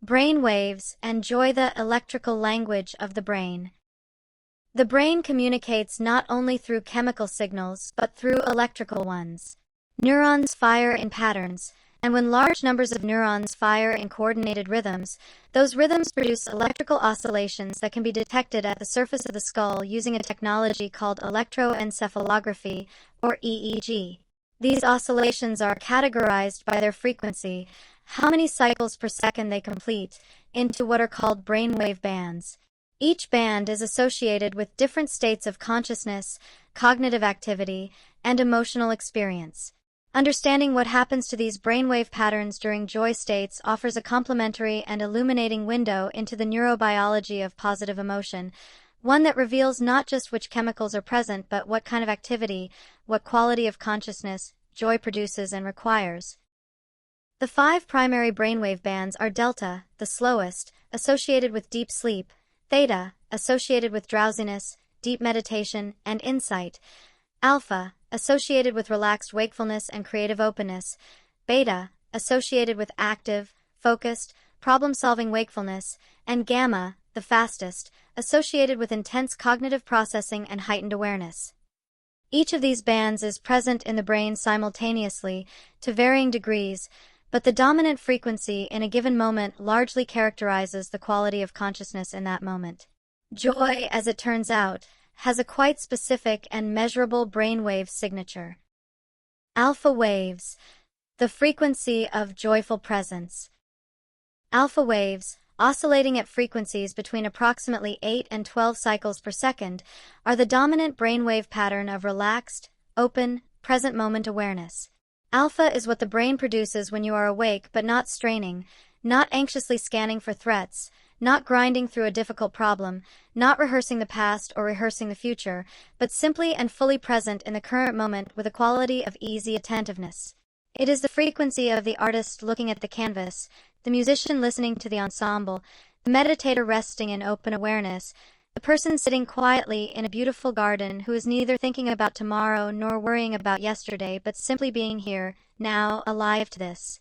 Brainwaves, enjoy the electrical language of the brain. The brain communicates not only through chemical signals but through electrical ones. Neurons fire in patterns, and when large numbers of neurons fire in coordinated rhythms, those rhythms produce electrical oscillations that can be detected at the surface of the skull using a technology called electroencephalography, or EEG. These oscillations are categorized by their frequency, how many cycles per second they complete, into what are called brainwave bands. Each band is associated with different states of consciousness, cognitive activity, and emotional experience. Understanding what happens to these brainwave patterns during joy states offers a complementary and illuminating window into the neurobiology of positive emotion, one that reveals not just which chemicals are present but what kind of activity, what quality of consciousness, joy produces and requires. The 5 primary brainwave bands are delta, the slowest, associated with deep sleep; theta, associated with drowsiness, deep meditation, and insight; alpha, associated with relaxed wakefulness and creative openness; beta, associated with active, focused, problem-solving wakefulness; and gamma, the fastest, associated with intense cognitive processing and heightened awareness. Each of these bands is present in the brain simultaneously, to varying degrees, but the dominant frequency in a given moment largely characterizes the quality of consciousness in that moment. Joy, as it turns out, has a quite specific and measurable brainwave signature. Alpha waves, the frequency of joyful presence. Alpha waves, oscillating at frequencies between approximately 8 and 12 cycles per second, are the dominant brainwave pattern of relaxed, open, present moment awareness. Alpha is what the brain produces when you are awake but not straining, not anxiously scanning for threats, not grinding through a difficult problem, not rehearsing the past or rehearsing the future, but simply and fully present in the current moment with a quality of easy attentiveness. It is the frequency of the artist looking at the canvas, the musician listening to the ensemble, the meditator resting in open awareness, the person sitting quietly in a beautiful garden who is neither thinking about tomorrow nor worrying about yesterday but simply being here, now, alive to this.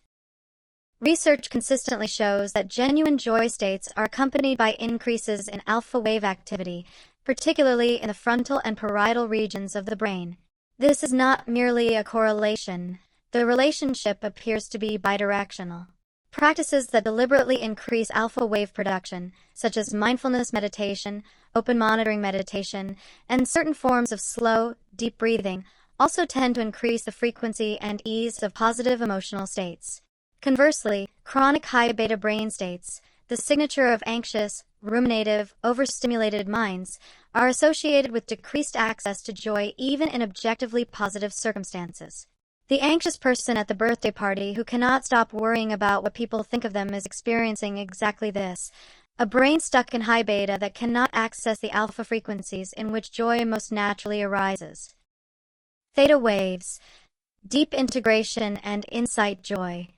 Research consistently shows that genuine joy states are accompanied by increases in alpha wave activity, particularly in the frontal and parietal regions of the brain. This is not merely a correlation. The relationship appears to be bidirectional. Practices that deliberately increase alpha wave production, such as mindfulness meditation, open monitoring meditation, and certain forms of slow, deep breathing, also tend to increase the frequency and ease of positive emotional states. Conversely, chronic high beta brain states, the signature of anxious, ruminative, overstimulated minds, are associated with decreased access to joy even in objectively positive circumstances. The anxious person at the birthday party who cannot stop worrying about what people think of them is experiencing exactly this: a brain stuck in high beta that cannot access the alpha frequencies in which joy most naturally arises. Theta waves, deep integration and insight joy.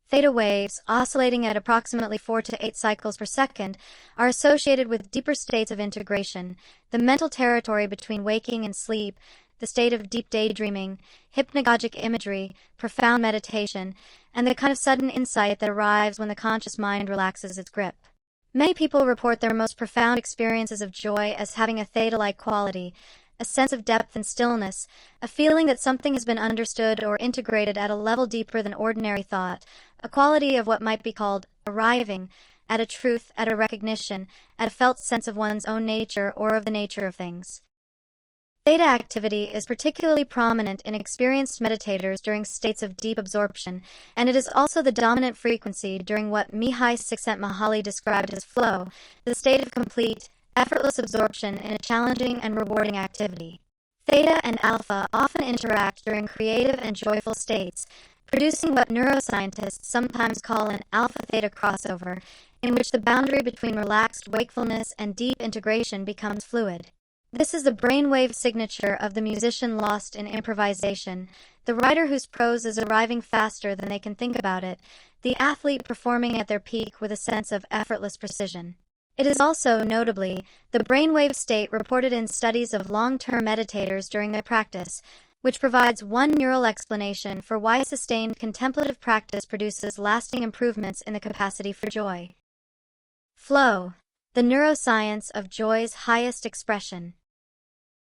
Theta waves, oscillating at approximately 4 to 8 cycles per second, are associated with deeper states of integration, the mental territory between waking and sleep, the state of deep daydreaming, hypnagogic imagery, profound meditation, and the kind of sudden insight that arrives when the conscious mind relaxes its grip. Many people report their most profound experiences of joy as having a theta-like quality, a sense of depth and stillness, a feeling that something has been understood or integrated at a level deeper than ordinary thought, a quality of what might be called arriving at a truth, at a recognition, at a felt sense of one's own nature or of the nature of things. Theta activity is particularly prominent in experienced meditators during states of deep absorption, and it is also the dominant frequency during what Mihai Csikszentmihalyi described as flow, the state of complete, effortless absorption in a challenging and rewarding activity. Theta and alpha often interact during creative and joyful states, producing what neuroscientists sometimes call an alpha-theta crossover, in which the boundary between relaxed wakefulness and deep integration becomes fluid. This is the brainwave signature of the musician lost in improvisation, the writer whose prose is arriving faster than they can think about it, the athlete performing at their peak with a sense of effortless precision. It is also, notably, the brainwave state reported in studies of long-term meditators during their practice, which provides one neural explanation for why sustained contemplative practice produces lasting improvements in the capacity for joy. Flow, the neuroscience of joy's highest expression.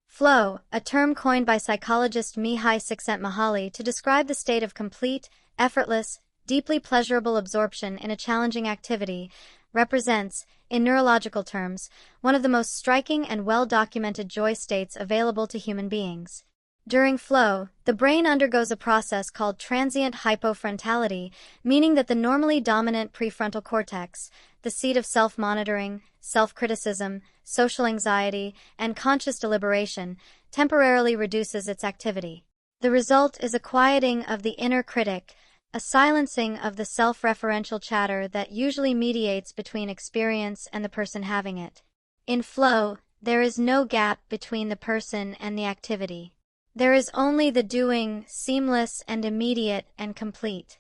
Flow, a term coined by psychologist Mihai Csikszentmihalyi to describe the state of complete, effortless, deeply pleasurable absorption in a challenging activity, represents, in neurological terms, one of the most striking and well-documented joy states available to human beings. During flow, the brain undergoes a process called transient hypofrontality, meaning that the normally dominant prefrontal cortex, the seat of self-monitoring, self-criticism, social anxiety, and conscious deliberation, temporarily reduces its activity. The result is a quieting of the inner critic, a silencing of the self-referential chatter that usually mediates between experience and the person having it. In flow, there is no gap between the person and the activity. There is only the doing, seamless and immediate and complete.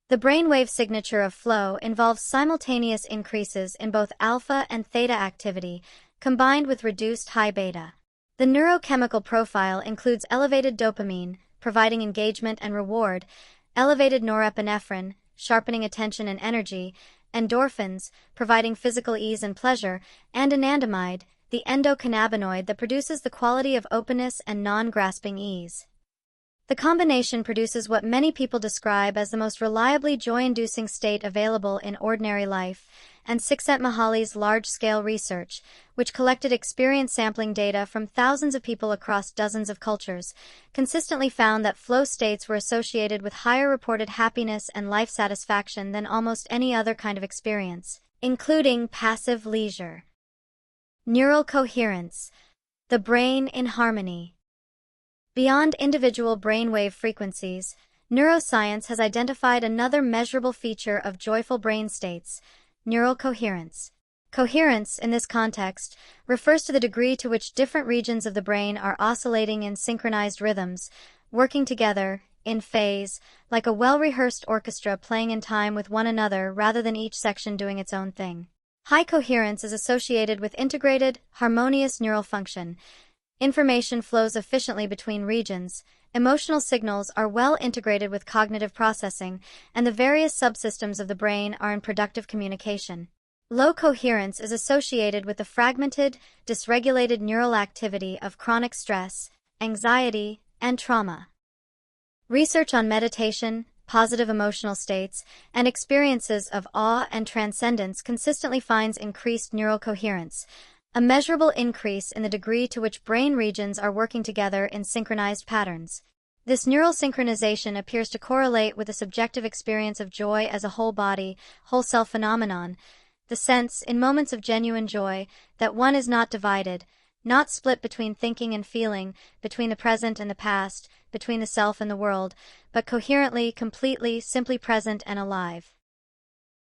The brainwave signature of flow involves simultaneous increases in both alpha and theta activity, combined with reduced high beta. The neurochemical profile includes elevated dopamine, providing engagement and reward, elevated norepinephrine, sharpening attention and energy, endorphins, providing physical ease and pleasure, and anandamide, the endocannabinoid that produces the quality of openness and non-grasping ease. The combination produces what many people describe as the most reliably joy-inducing state available in ordinary life, and Csikszentmihalyi's large-scale research, which collected experience sampling data from thousands of people across dozens of cultures, consistently found that flow states were associated with higher reported happiness and life satisfaction than almost any other kind of experience, including passive leisure. Neural coherence, the brain in harmony. Beyond individual brainwave frequencies, neuroscience has identified another measurable feature of joyful brain states: neural coherence. Coherence, in this context, refers to the degree to which different regions of the brain are oscillating in synchronized rhythms, working together, in phase, like a well-rehearsed orchestra playing in time with one another rather than each section doing its own thing. High coherence is associated with integrated, harmonious neural function. Information flows efficiently between regions, emotional signals are well integrated with cognitive processing, and the various subsystems of the brain are in productive communication. Low coherence is associated with the fragmented, dysregulated neural activity of chronic stress, anxiety, and trauma. Research on meditation, positive emotional states, and experiences of awe and transcendence consistently finds increased neural coherence, a measurable increase in the degree to which brain regions are working together in synchronized patterns. This neural synchronization appears to correlate with the subjective experience of joy as a whole body, whole self phenomenon, the sense, in moments of genuine joy, that one is not divided, not split between thinking and feeling, between the present and the past, between the self and the world, but coherently, completely, simply present and alive.